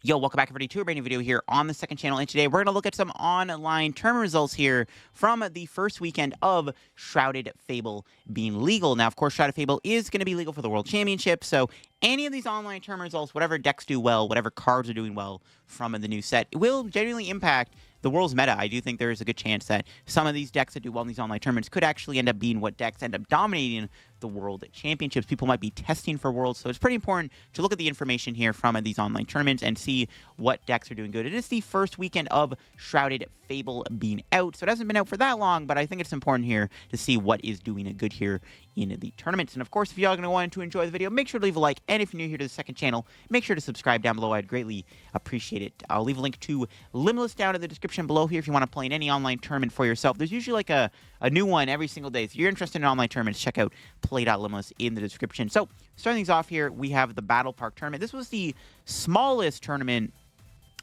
Yo, welcome back everybody to a brand new video here on the second channel, and today we're going to look at some online tournament results here from the first weekend of Shrouded Fable being legal. Now, of course, Shrouded Fable is going to be legal for the World Championship, so any of these online tournament results, whatever decks do well, whatever cards are doing well from the new set, it will genuinely impact the world's meta. I do think there is a good chance that some of these decks that do well in these online tournaments could actually end up being what decks end up dominating the World Championships. People might be testing for Worlds, so it's pretty important to look at the information here from these online tournaments and see what decks are doing good. It is the first weekend of Shrouded Fable being out, so it hasn't been out for that long, but I think it's important here to see what is doing good here in the tournaments. And of course, if y'all are going to want to enjoy the video, make sure to leave a like, and if you're new here to the second channel, make sure to subscribe down below. I'd greatly appreciate it. I'll leave a link to Limitless down in the description below here if you want to play in any online tournament for yourself. There's usually like a new one every single day. If you're interested in online tournaments, check out play.limitless in the description. So, starting things off here, we have the Battle Park tournament. This was the smallest tournament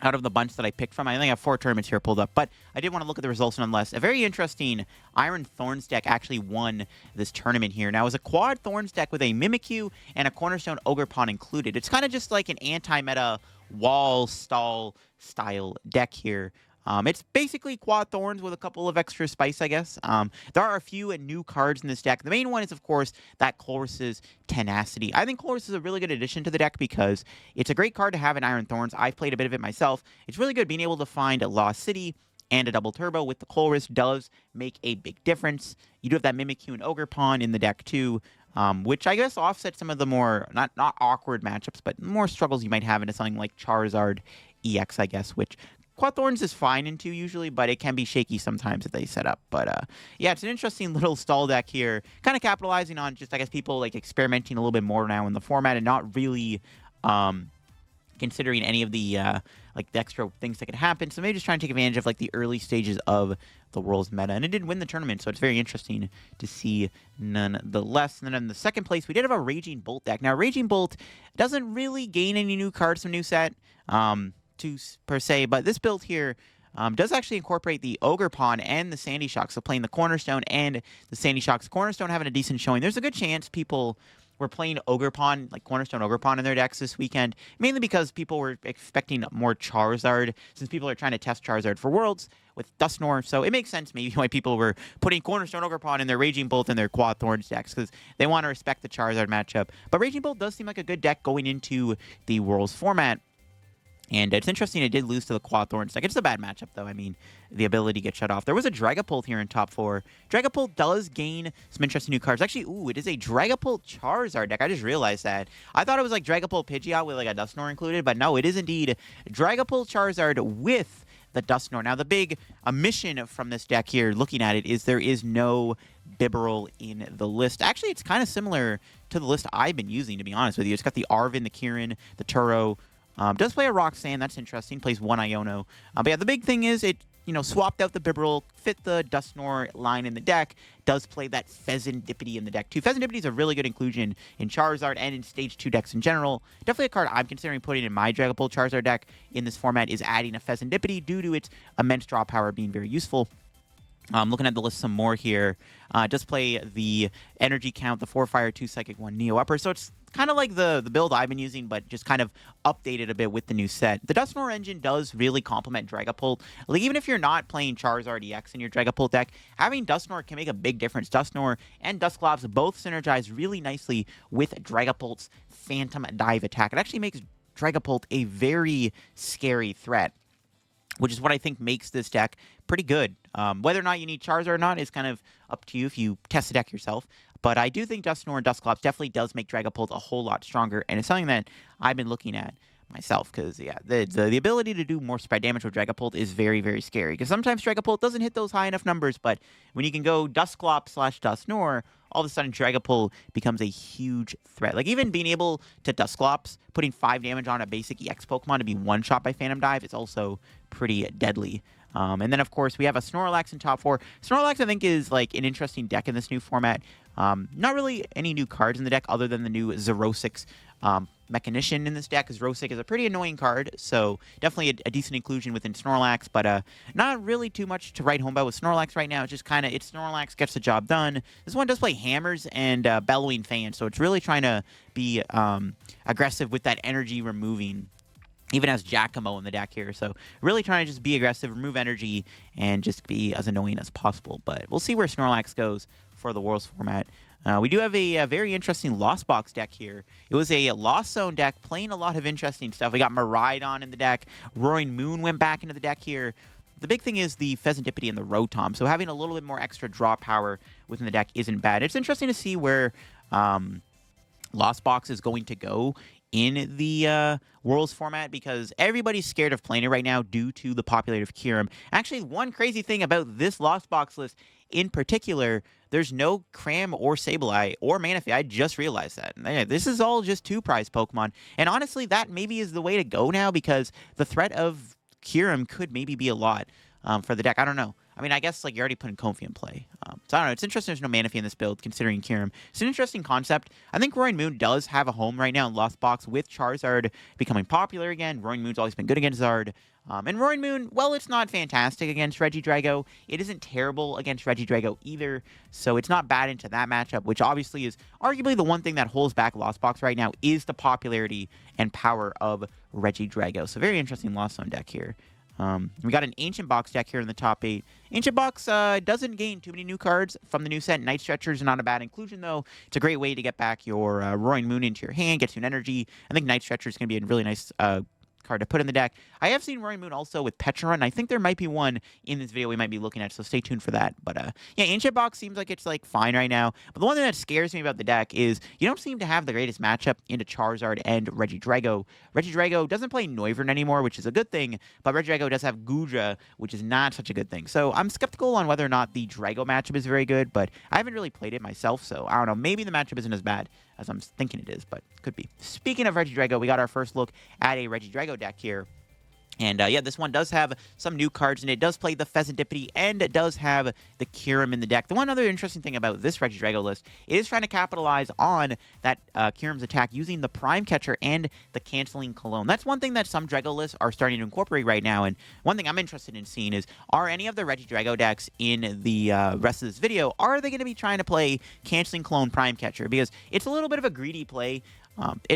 out of the bunch that I picked from. I think I have 4 tournaments here pulled up, but I did want to look at the results nonetheless. A very interesting Iron Thorns deck actually won this tournament here. Now, it was a quad Thorns deck with a Mimikyu and a Cornerstone Ogre Pawn included. It's kind of just like an anti-meta wall stall style deck here. It's basically quad Thorns with a couple of extra spice, I guess. There are a few new cards in this deck. The main one is, of course, that Chorus's Tenacity. I think Chorus is a really good addition to the deck because it's a great card to have in Iron Thorns. I've played a bit of it myself. It's really good being able to find a Lost City and a double turbo with the Chorus does make a big difference. You do have that Mimikyu and Ogre Pawn in the deck too, which I guess offsets some of the more, not awkward matchups, but more struggles you might have into something like Charizard EX, I guess, which Quad Thorns is fine into usually, but it can be shaky sometimes if they set up. But yeah, it's an interesting little stall deck here, kind of capitalizing on just, I guess, people like experimenting a little bit more now in the format and not really considering any of the like the extra things that could happen. So maybe just trying to take advantage of like the early stages of the world's meta, and it did win the tournament, so it's very interesting to see nonetheless. And then in the second place, we did have a Raging Bolt deck. Now, Raging Bolt doesn't really gain any new cards from new set. Per se, but this build here does actually incorporate the Ogre Pawn and the Sandy Shock, so playing the Cornerstone and the Sandy Shocks. Cornerstone having a decent showing. There's a good chance people were playing Ogre Pawn, like Cornerstone Ogre Pawn in their decks this weekend, mainly because people were expecting more Charizard, since people are trying to test Charizard for Worlds with Dusknoir, so it makes sense maybe why people were putting Cornerstone Ogre Pawn in their Raging Bolt and their Quad Thorns decks, because they want to respect the Charizard matchup. But Raging Bolt does seem like a good deck going into the Worlds format. And it's interesting it did lose to the Quad Thorns deck. It's a bad matchup, though. I mean, the ability to get shut off. There was a Dragapult here in top 4. Dragapult does gain some interesting new cards. Actually, ooh, it is a Dragapult Charizard deck. I just realized that. I thought it was like Dragapult Pidgeot with like a Dusknoir included, but no, it is indeed Dragapult Charizard with the Dusknoir. Now, the big omission from this deck here, looking at it, is there is no Bibarel in the list. Actually, it's kind of similar to the list I've been using, to be honest with you. It's got the Arvin, the Kirin, the Turo. Does play a Roxanne, that's interesting. Plays 1 Iono. But yeah, the big thing is it, swapped out the Bibarel, fit the Dusknoir line in the deck, does play that Pheasantipity in the deck too. Pheasantipity is a really good inclusion in Charizard and in Stage 2 decks in general. Definitely a card I'm considering putting in my Dragapult Charizard deck in this format is adding a Pheasantipity due to its immense draw power being very useful. Looking at the list some more here, does play the Energy Count, the 4 Fire, 2 Psychic, 1 Neo Upper, so it's kind of like the build I've been using, but just kind of updated a bit with the new set. The Dusknoir engine does really complement Dragapult. Like, even if you're not playing Charizard EX in your Dragapult deck, having Dusknoir can make a big difference. Dusknoir and Dusclops both synergize really nicely with Dragapult's Phantom Dive attack. It actually makes Dragapult a very scary threat, which is what I think makes this deck pretty good. Whether or not you need Charizard or not is kind of up to you if you test the deck yourself. But I do think Dusknoir and Dusclops definitely does make Dragapult a whole lot stronger, and it's something that I've been looking at myself, because yeah, the ability to do more spread damage with Dragapult is very, very scary, because sometimes Dragapult doesn't hit those high enough numbers, but when you can go Dusclops/Dusknoir, all of a sudden Dragapult becomes a huge threat. Like, even being able to Dusclops, putting 5 damage on a basic EX Pokemon to be one-shot by Phantom Dive is also pretty deadly. And then, of course, we have a Snorlax in top 4. Snorlax, I think, is like an interesting deck in this new format. Not really any new cards in the deck other than the new Xerosic Mechanician in this deck, because Xerosic is a pretty annoying card, so definitely a decent inclusion within Snorlax, but not really too much to write home about with Snorlax right now. It's just kind of, it's Snorlax, gets the job done. This one does play Hammers and Bellowing Fan, so it's really trying to be aggressive with that energy removing even has Giacomo in the deck here. So really trying to just be aggressive, remove energy, and just be as annoying as possible. But we'll see where Snorlax goes for the Worlds format. We do have a very interesting Lost Box deck here. It was a Lost Zone deck playing a lot of interesting stuff. We got Miraidon in the deck. Roaring Moon went back into the deck here. The big thing is the Pheasantipity and the Rotom. So having a little bit more extra draw power within the deck isn't bad. It's interesting to see where Lost Box is going to go in the Worlds format because everybody's scared of playing it right now due to the popularity of Kyurem. Actually, one crazy thing about this Lost Box list in particular, there's no Cram or Sableye or Manaphy. I just realized that. This is all just 2-prize Pokemon. And honestly, that maybe is the way to go now because the threat of Kyurem could maybe be a lot for the deck. I don't know. I mean, I guess like you're already putting Comfey in play. So I don't know. It's interesting there's no Manaphy in this build, considering Kyurem. It's an interesting concept. I think Roaring Moon does have a home right now in Lost Box with Charizard becoming popular again. Roaring Moon's always been good against Zard. And Roaring Moon, well, it's not fantastic against Regidrago. It isn't terrible against Regidrago either. So it's not bad into that matchup, which obviously is arguably the one thing that holds back Lost Box right now is the popularity and power of Regidrago. So very interesting Lost Zone deck here. We got an Ancient Box deck here in the top 8. Ancient Box doesn't gain too many new cards from the new set. Night Stretcher is not a bad inclusion, though. It's a great way to get back your Roaring Moon into your hand, gets you an energy. I think Night Stretcher is going to be a really nice card to put in the deck. I have seen Roaring Moon also with Petra, and I think there might be one in this video we might be looking at, so stay tuned for that. But yeah, Ancient Box seems like it's like fine right now. But the one thing that scares me about the deck is you don't seem to have the greatest matchup into Charizard and Regidrago. Regidrago doesn't play Noivern anymore, which is a good thing, but Regidrago does have Gudra, which is not such a good thing. So I'm skeptical on whether or not the Drago matchup is very good, but I haven't really played it myself, so I don't know. Maybe the matchup isn't as bad as I'm thinking it is, but could be. Speaking of Regidrago, we got our first look at a Regidrago deck here. And yeah, this one does have some new cards, and it does play the Pheasantipity, and it does have the Kyurem in the deck. The one other interesting thing about this Regidrago list is trying to capitalize on that Kyurem's attack using the Prime Catcher and the Canceling Cologne. That's one thing that some Drago lists are starting to incorporate right now, and one thing I'm interested in seeing is, are any of the Regidrago decks in the rest of this video, are they going to be trying to play Canceling Cologne Prime Catcher? Because it's a little bit of a greedy play.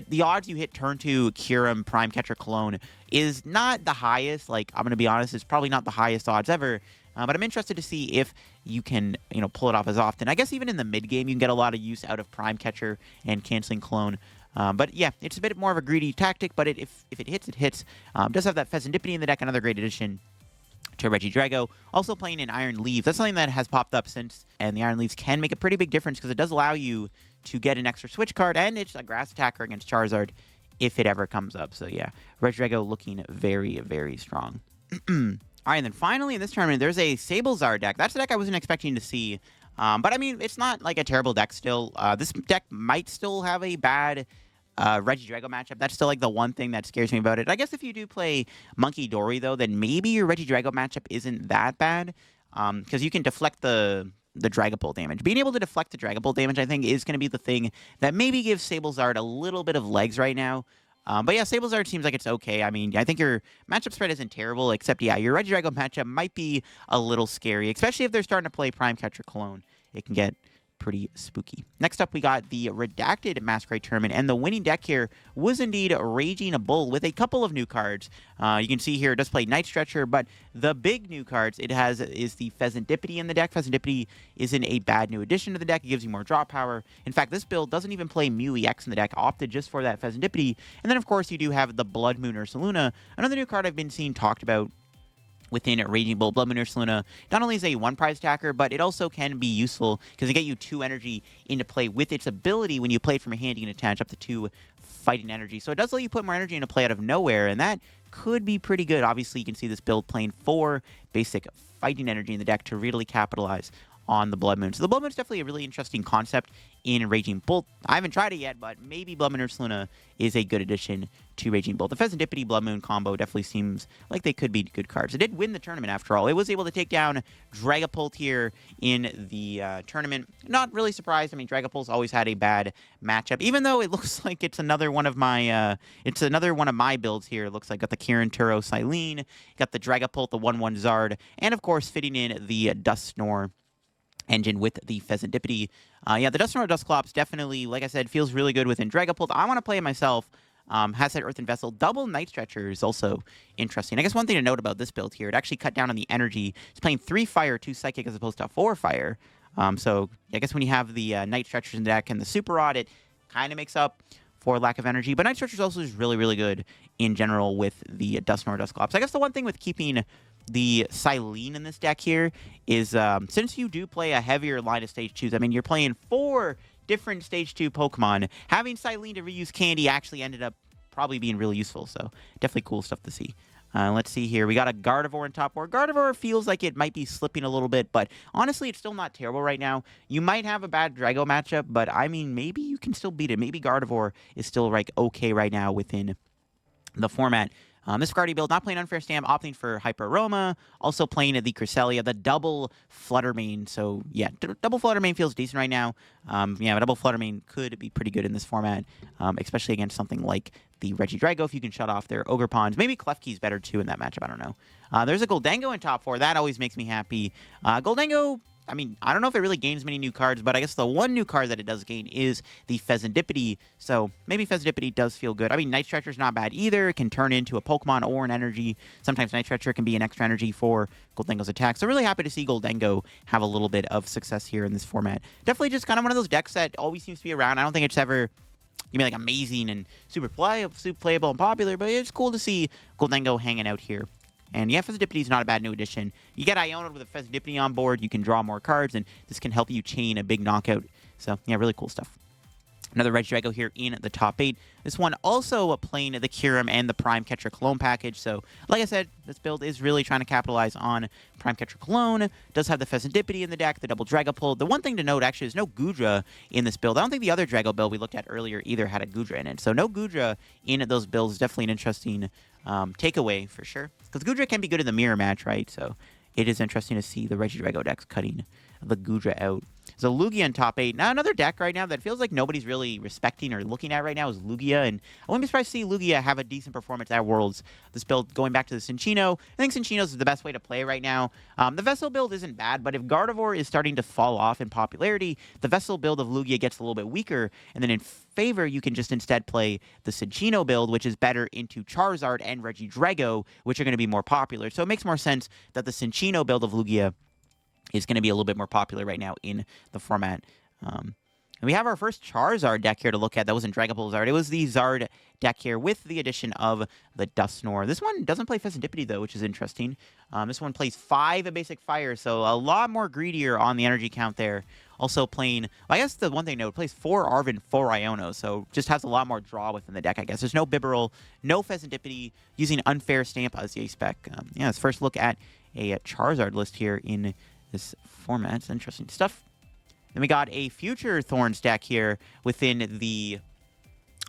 The odds you hit turn 2 Kyurem Prime Catcher Cologne is not the highest. Like, I'm going to be honest, it's probably not the highest odds ever. But I'm interested to see if you can, pull it off as often. I guess even in the mid game, you can get a lot of use out of Prime Catcher and Canceling Cologne. But yeah, it's a bit more of a greedy tactic. But if it hits, it hits. Does have that Pheasantipity in the deck, another great addition to Regidrago. Also playing in Iron Leaves. That's something that has popped up since, and the Iron Leaves can make a pretty big difference because it does allow you to get an extra switch card, and it's a grass attacker against Charizard if it ever comes up. So yeah, Regidrago looking very, very strong. All right, and then finally in this tournament, there's a Sablezard deck. That's a deck I wasn't expecting to see. But I mean, it's not like a terrible deck still. This deck might still have a bad Regidrago matchup. That's still like the one thing that scares me about it. I guess if you do play Monkey Dory, though, then maybe your Regidrago matchup isn't that bad. Because you can deflect the Dragapult damage. Being able to deflect the Dragapult damage, I think, is going to be the thing that maybe gives Sablezard a little bit of legs right now. But yeah, Sablezard seems like it's okay. I mean, I think your matchup spread isn't terrible, except, yeah, your Regidrago matchup might be a little scary, especially if they're starting to play Prime Catcher Cologne. It can get pretty spooky. Next up, we got the Redacted Masquerade Tournament, and the winning deck here was indeed Raging Bull with a couple of new cards. You can see here it does play Night Stretcher, but the big new cards it has is the Pheasantipity in the deck. Pheasantipity isn't a bad new addition to the deck. It gives you more draw power. In fact, this build doesn't even play Mew EX in the deck, opted just for that Pheasantipity. And then, of course, you do have the Blood Moon Ursaluna, another new card I've been seeing talked about within Raging Bull. Blood Moon Ursaluna not only is a 1-prize attacker, but it also can be useful because it get you 2 energy into play with its ability. When you play it from your hand, you can attach up to 2 fighting energy. So it does let you put more energy into play out of nowhere, and that could be pretty good. Obviously, you can see this build playing 4 basic fighting energy in the deck to really capitalize on the Blood Moon. So the Blood Moon is definitely a really interesting concept in Raging Bolt. I haven't tried it yet, but maybe Blood Moon Ursaluna is a good addition to Raging Bolt. The Pheasantipity Blood Moon combo definitely seems like they could be good cards. It did win the tournament after all. It was able to take down Dragapult here in the tournament. Not really surprised. I mean, Dragapult's always had a bad matchup, even though it looks like it's another one of my builds here. It looks like got the Kirin Turo Silene, got the Dragapult, the 1/1 Zard, and of course fitting in the Dusknoir engine with the Pheasantipity. Yeah, the Dusknoir Dusclops definitely, like I said, feels really good within Dragapult. I want to play it myself. Has that Earthen Vessel. Double Night Stretcher is also interesting. I guess one thing to note about this build here, it actually cut down on the energy. It's playing 3 fire, 2 psychic as opposed to 4 fire. So I guess when you have the Night Stretchers in the deck and the Super Rod, it kind of makes up for lack of energy. But Night Stretchers also is really, really good in general with the Dusknoir Dusclops. I guess the one thing with keeping the Silene in this deck here is since you do play a heavier line of Stage 2s, I mean, you're playing 4 different Stage 2 Pokemon, having Silene to reuse Candy actually ended up probably being really useful. So definitely cool stuff to see. Let's see here. We got a Gardevoir in top 4. Gardevoir feels like it might be slipping a little bit, but honestly, it's still not terrible right now. You might have a bad Drago matchup, but I mean, maybe you can still beat it. Maybe Gardevoir is still like okay right now within the format. This Guardy build, not playing Unfair Stamp, opting for Hyper Aroma, also playing the Cresselia, the double Flutter Mane. So, yeah, double Flutter Mane feels decent right now. Yeah, a double Flutter Mane could be pretty good in this format, especially against something like the Regidrago if you can shut off their Ogre Pawns. Maybe Klefki's better, too, in that matchup. I don't know. There's a Goldengo in top 4. That always makes me happy. Goldengo, I mean, I don't know if it really gains many new cards, but I guess the one new card that it does gain is the Pheasantipity. So maybe Pheasantipity does feel good. I mean, Night Stretcher's not bad either. It can turn into a Pokemon or an energy. Sometimes Night Stretcher can be an extra energy for Goldengo's attack. So really happy to see Goldengo have a little bit of success here in this format. Definitely just kind of one of those decks that always seems to be around. I don't think it's ever like amazing and super playable and popular, but it's cool to see Goldengo hanging out here. And yeah, Pheasantipity is not a bad new addition. You get Iono with a Pheasantipity on board, you can draw more cards, and this can help you chain a big knockout. So yeah, really cool stuff. Another Regidrago here in the top 8. This one also playing the Kyurem and the Prime Catcher Clone package. So, like I said, this build is really trying to capitalize on Prime Catcher Clone. Does have the Pheasantipity in the deck, the double Dragapult. The one thing to note, actually, is no Goodra in this build. I don't think the other Drago build we looked at earlier either had a Goodra in it. So, no Goodra in those builds is definitely an interesting takeaway for sure. Because Goodra can be good in the mirror match, right? So, it is interesting to see the Regidrago decks cutting the Goodra out. So Lugia in top 8. Now another deck right now that feels like nobody's really respecting or looking at right now is Lugia, and I wouldn't be surprised to see Lugia have a decent performance at Worlds. This build going back to the Cinccino. I think Cinccino's is the best way to play right now. The Vessel build isn't bad, but if Gardevoir is starting to fall off in popularity, the Vessel build of Lugia gets a little bit weaker, and then in favor, you can just instead play the Cinccino build, which is better into Charizard and Regidrago, which are going to be more popular. So it makes more sense that the Cinccino build of Lugia is going to be a little bit more popular right now in the format. And we have our first Charizard deck here to look at. That wasn't Dragapult Zard. It was the Zard deck here with the addition of the Dusknoir. This one doesn't play Pheasantipity, though, which is interesting. This one plays 5 basic fire, so a lot more greedier on the energy count there. Also playing, well, I guess the one thing to note, plays 4 Arven, 4 Iono, so just has a lot more draw within the deck, I guess. There's no Bibarel, no Pheasantipity, using Unfair Stamp as the A-Spec. Yeah, let's first look at a Charizard list here in this format. It's interesting stuff. Then we got a future Thorns deck here within the,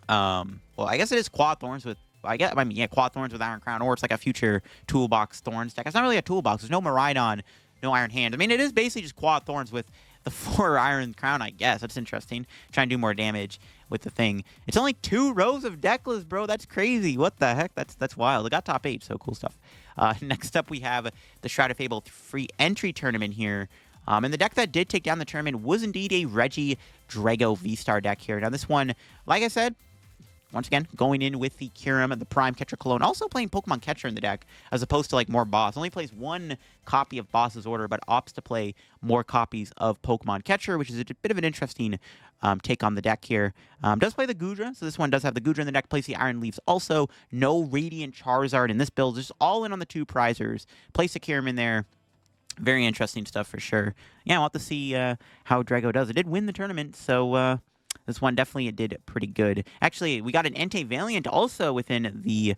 well, I guess it is Quad Thorns with, Quad Thorns with Iron Crown, or it's like a future Toolbox Thorns deck. It's not really a Toolbox. There's no Miraidon, no Iron Hand. I mean, it is basically just Quad Thorns with the 4 Iron Crown, I guess. That's interesting. Try and do more damage with the thing. It's only 2 rows of deck list, bro. That's crazy. What the heck? That's wild. It got top 8, so cool stuff. Next up, we have the Shrouded Fable free entry tournament here. And the deck that did take down the tournament was indeed a Regidrago V-Star deck here. Now, this one, like I said, once again, going in with the Kyurem and the Prime Catcher Clone, also playing Pokemon Catcher in the deck, as opposed to, like, more Boss. Only plays 1 copy of Boss's Order, but opts to play more copies of Pokemon Catcher, which is a bit of an interesting take on the deck here. Does play the Goodra, so this one does have the Goodra in the deck. Plays the Iron Leaves also. No Radiant Charizard in this build. Just all in on the 2 prizers. Place a Kyurem in there. Very interesting stuff for sure. Yeah, we'll have to see how Drago does. It did win the tournament, so this one definitely did pretty good. Actually, we got an Entei Valiant also within the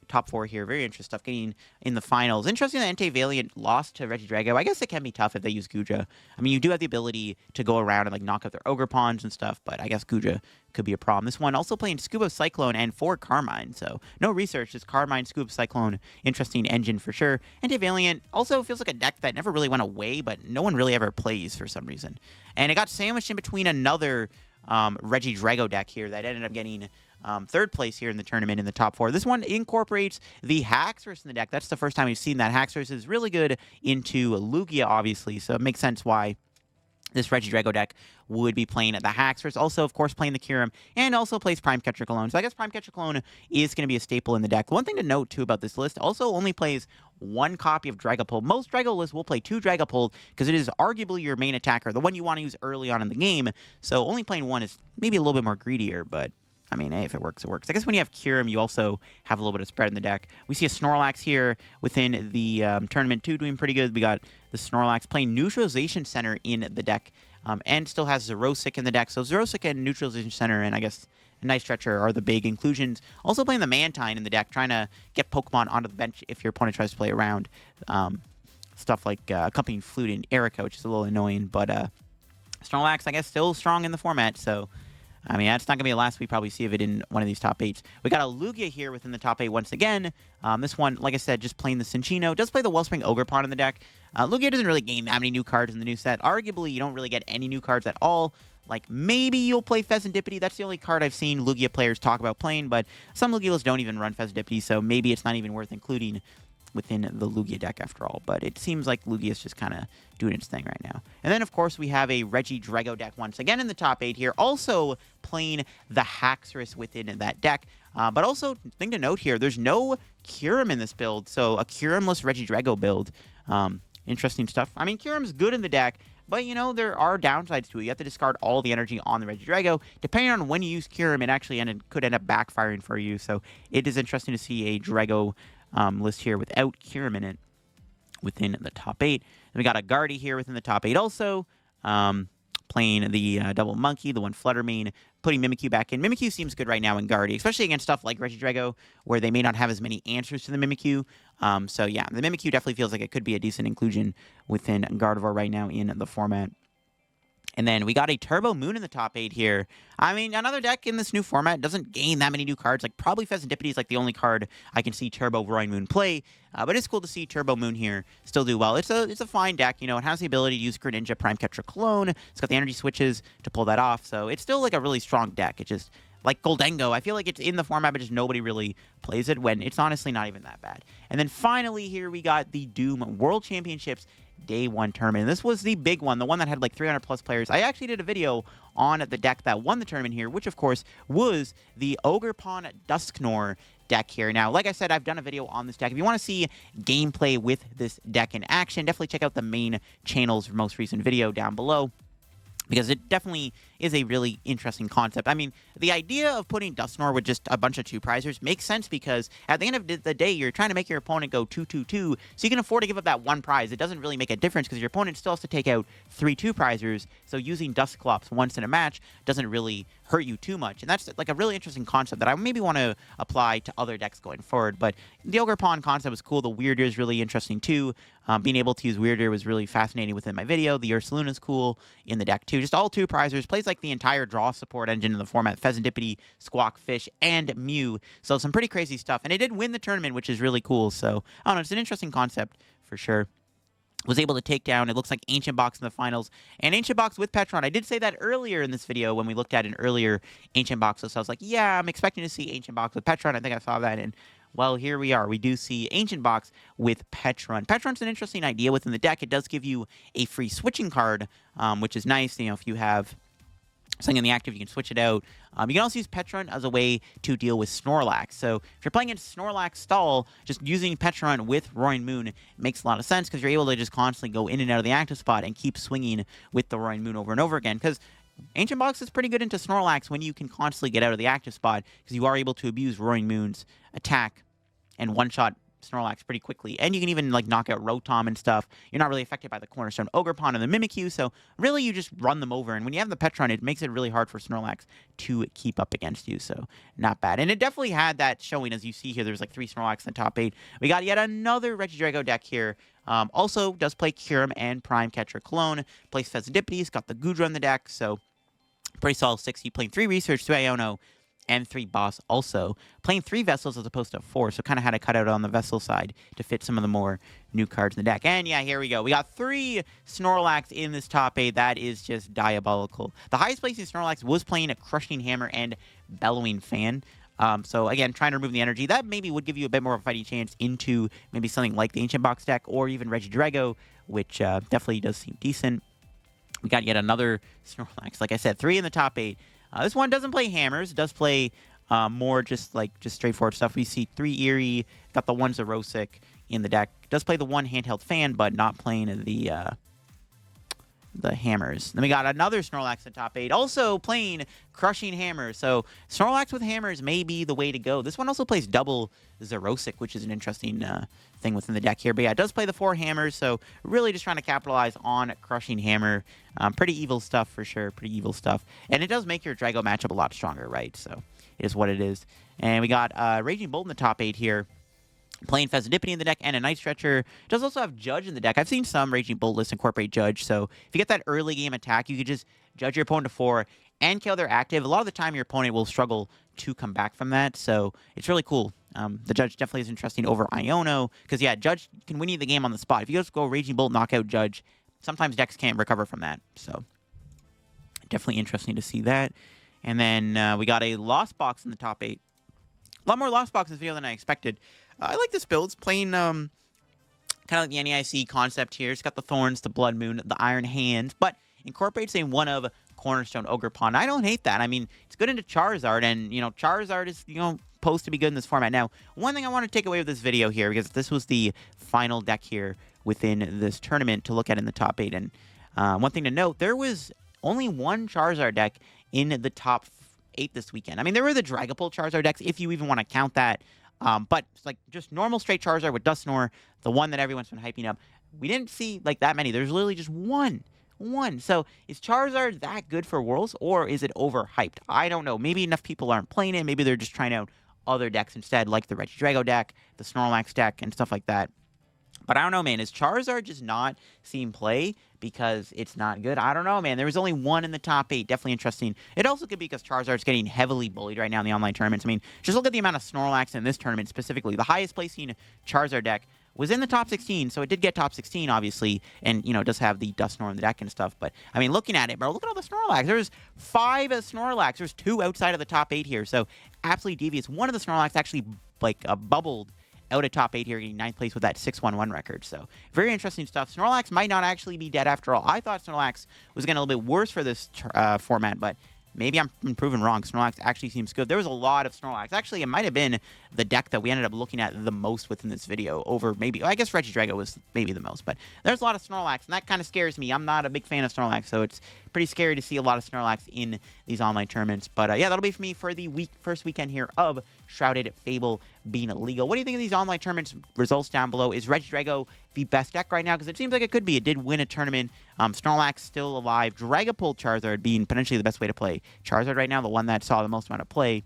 top 4 here. Very interesting stuff getting in the finals. Interesting that Entei Valiant lost to Regidrago. I guess it can be tough if they use Goodra. I mean, you do have the ability to go around and like knock out their Ogre Pawns and stuff, but I guess Goodra could be a problem. This one also playing Scuba Cyclone and 4 Carmine, so no research, just Carmine, Scuba Cyclone. Interesting engine for sure. Entei Valiant also feels like a deck that never really went away, but no one really ever plays for some reason. And it got sandwiched in between another Regidrago deck here that ended up getting 3rd place here in the tournament in the top 4. This one incorporates the Haxorus in the deck. That's the first time we've seen that. Haxorus is really good into Lugia, obviously, so it makes sense why this Regidrago deck would be playing the Haxorus, also, of course, playing the Kyurem, and also plays Prime Catcher Cologne. So I guess Prime Catcher Cologne is going to be a staple in the deck. One thing to note, too, about this list, also only plays one copy of Dragapult. Most Drago lists will play 2 Dragapult because it is arguably your main attacker, the one you want to use early on in the game. So only playing one is maybe a little bit more greedier, but I mean, hey, if it works, it works. I guess when you have Kyurem, you also have a little bit of spread in the deck. We see a Snorlax here within the tournament, too, doing pretty good. We got the Snorlax playing Neutralization Center in the deck, and still has Xerosic in the deck. So Xerosic and Neutralization Center, and I guess a Night Stretcher are the big inclusions. Also playing the Mantine in the deck, trying to get Pokemon onto the bench if your opponent tries to play around. Stuff like Accompanying Flute and Erica, which is a little annoying, but Snorlax, I guess, still strong in the format, so I mean, that's not going to be the last we probably see of it in one of these top 8s. We got a Lugia here within the top 8 once again. This one, like I said, just playing the Cinccino. Does play the Wellspring Ogerpon in the deck. Lugia doesn't really gain that many new cards in the new set. Arguably, you don't really get any new cards at all. Like, maybe you'll play Pheasantipity. That's the only card I've seen Lugia players talk about playing, but some Lugia lists don't even run Pheasantipity, so maybe it's not even worth including within the Lugia deck after all. But it seems like Lugia is just kind of doing its thing right now. And then, of course, we have a Regidrago deck once again in the top 8 here, also playing the Haxorus within that deck. But also, thing to note here, there's no Kyurem in this build, so a Kyuremless Regidrago build. Interesting stuff. I mean, Kyurem's good in the deck, but, you know, there are downsides to it. You have to discard all the energy on the Regidrago. Depending on when you use Kyurem, it actually could end up backfiring for you. So it is interesting to see a Drago list here without Kyurem in it within the top 8. Then we got a Guardy here within the top 8 also, playing the double Monkey, the one Flutter Mane, putting Mimikyu back in. Mimikyu seems good right now in Guardy, especially against stuff like Regidrago, where they may not have as many answers to the Mimikyu. So yeah, the Mimikyu definitely feels like it could be a decent inclusion within Gardevoir right now in the format. And then we got a Turbo Moon in the top 8 here. I mean, another deck in this new format doesn't gain that many new cards. Like, probably Pheasantipity is like the only card I can see Turbo Roaring Moon play. But it's cool to see Turbo Moon here still do well. It's a fine deck. You know, it has the ability to use Greninja, Prime Catcher Cologne. It's got the energy switches to pull that off. So it's still like a really strong deck. It's just like Goldengo. I feel like it's in the format, but just nobody really plays it when it's honestly not even that bad. And then finally here we got the Doom World Championships Day 1 tournament. This was the big one, the one that had like 300 plus players. I actually did a video on the deck that won the tournament here, which of course was the Ogerpon Dusknoir deck here. Now, like I said, I've done a video on this deck. If you want to see gameplay with this deck in action, definitely check out the main channel's most recent video down below, because it definitely is a really interesting concept. I mean, the idea of putting Dusknoir with just a bunch of 2-prizers makes sense, because at the end of the day, you're trying to make your opponent go 2-2-2, so you can afford to give up that one prize. It doesn't really make a difference, because your opponent still has to take out 3 2-prizers, so using Dusclops once in a match doesn't really hurt you too much. And that's like a really interesting concept that I maybe want to apply to other decks going forward. But the Ogerpon concept was cool. The Weirder is really interesting too. Being able to use Weirder was really fascinating within my video. The Ursaluna is cool in the deck too. Just all 2-prizers. Plays like the entire draw support engine in the format. Pheasantipity, Squawk, Fish, and Mew. So some pretty crazy stuff. And it did win the tournament, which is really cool. So, I don't know, it's an interesting concept for sure. Was able to take down, it looks like Ancient Box in the finals. And Ancient Box with Petron. I did say that earlier in this video when we looked at an earlier Ancient Box list. I was like, yeah, I'm expecting to see Ancient Box with Petron. I think I saw that, and well, here we are. We do see Ancient Box with Petron. Petron's an interesting idea within the deck. It does give you a free switching card, which is nice. You know, if you have something in the active, you can switch it out. You can also use Petron as a way to deal with Snorlax. So if you're playing against Snorlax stall, just using Petron with Roaring Moon makes a lot of sense, because you're able to just constantly go in and out of the active spot and keep swinging with the Roaring Moon over and over again. Because Ancient Box is pretty good into Snorlax when you can constantly get out of the active spot, because you are able to abuse Roaring Moon's attack and one-shot Snorlax pretty quickly. And you can even like knock out Rotom and stuff. You're not really affected by the Cornerstone Ogerpon and the Mimikyu, so really you just run them over. And when you have the Petron, it makes it really hard for Snorlax to keep up against you, so not bad. And it definitely had that showing, as you see here. There's like 3 Snorlax in the top 8. We got yet another Regidrago deck here. Also does play Kyurem and Prime Catcher Cologne. Plays Pheasantipity. It's got the Goodra in the deck, so pretty solid 60. Playing 3 Research, 2 Iono, and 3 Boss also. Playing 3 Vessels as opposed to 4, so kind of had to cut out on the Vessel side to fit some of the more new cards in the deck. And yeah, here we go. We got 3 Snorlax in this top 8. That is just diabolical. The highest placing Snorlax was playing a Crushing Hammer and Bellowing Fan. So again, trying to remove the energy. That maybe would give you a bit more of a fighting chance into maybe something like the Ancient Box deck or even Regidrago, which definitely does seem decent. We got yet another Snorlax. Like I said, 3 in the top 8. This one doesn't play hammers. It does play more just straightforward stuff. We see 3 Eerie, got the 1 Zerosic in the deck. Does play the 1 handheld fan, but not playing the hammers. Then we got another Snorlax in top 8, also playing Crushing Hammer. So Snorlax with hammers may be the way to go. This one also plays double Zerosic, which is an interesting thing within the deck here. But yeah, it does play the 4 hammers, so really just trying to capitalize on Crushing Hammer. Pretty evil stuff for sure, pretty evil stuff. And it does make your Drago matchup a lot stronger, right? So it is what it is. And we got Raging Bolt in the top 8 here, playing Pheasantipity in the deck and a Night Stretcher. Does also have Judge in the deck. I've seen some Raging Bolt lists incorporate Judge, so if you get that early game attack, you could just judge your opponent to 4 and kill their active. A lot of the time, your opponent will struggle to come back from that, so it's really cool. The Judge definitely is interesting over Iono, because, yeah, Judge can win you the game on the spot. If you just go Raging Bolt, knock out Judge, sometimes decks can't recover from that, so definitely interesting to see that. And then we got a Lost Box in the top 8. A lot more Lost Box in this video than I expected. I like this build. It's playing kind of like the NEIC concept here. It's got the Thorns, the Blood Moon, the Iron Hand, but incorporates a 1 of Cornerstone Ogre Pawn. I don't hate that. I mean, it's good into Charizard, and, you know, Charizard is, you know, supposed to be good in this format. Now, one thing I want to take away with this video here, because this was the final deck here within this tournament to look at in the top 8, and one thing to note, there was only 1 Charizard deck in the top 8 this weekend. I mean, there were the Dragapult Charizard decks, if you even want to count that. But it's like just normal straight Charizard with Dusknoir, the one that everyone's been hyping up. We didn't see like that many. There's literally just one. So is Charizard that good for Worlds, or is it overhyped? I don't know. Maybe enough people aren't playing it. Maybe they're just trying out other decks instead, like the Regidrago deck, the Snorlax deck, and stuff like that. But I don't know, man. Is Charizard just not seeing play because it's not good? I don't know, man. There was only 1 in the top 8. Definitely interesting. It also could be because Charizard's getting heavily bullied right now in the online tournaments. I mean, just look at the amount of Snorlax in this tournament specifically. The highest placing Charizard deck was in the top 16, so it did get top 16, obviously, and, you know, it does have the Dusknoir in the deck and stuff. But, I mean, looking at it, bro, look at all the Snorlax. There's 5 Snorlax. There's 2 outside of the top 8 here, so absolutely devious. One of the Snorlax actually, like, bubbled out of top 8 here, getting 9th place with that 6-1-1 record. So, very interesting stuff. Snorlax might not actually be dead after all. I thought Snorlax was getting a little bit worse for this format, but maybe I'm proven wrong. Snorlax actually seems good. There was a lot of Snorlax. Actually, it might have been the deck that we ended up looking at the most within this video over maybe, I guess Regidrago was maybe the most, but there's a lot of Snorlax, and that kind of scares me. I'm not a big fan of Snorlax, so it's pretty scary to see a lot of Snorlax in these online tournaments. But yeah, that'll be for me for the first weekend here of Shrouded Fable being illegal. What do you think of these online tournaments? Results down below. Is Regidrago the best deck right now? Because it seems like it could be. It did win a tournament. Snorlax still alive. Dragapult Charizard being potentially the best way to play Charizard right now, the one that saw the most amount of play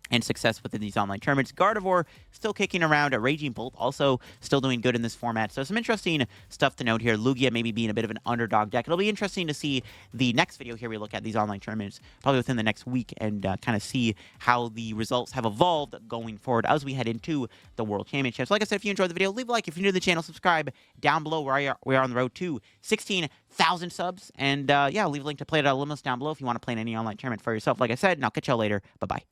and success within these online tournaments. Gardevoir still kicking around. Raging Bolt also still doing good in this format. So some interesting stuff to note here. Lugia maybe being a bit of an underdog deck. It'll be interesting to see the next video here we look at these online tournaments probably within the next week and kind of see how the results have evolved going forward as we head into the World Championships. Like I said, if you enjoyed the video, leave a like. If you're new to the channel, subscribe down below where we are on the road to 16,000 subs. And yeah, I'll leave a link to play it at Limos down below if you want to play in any online tournament for yourself. Like I said, and I'll catch y'all later. Bye-bye.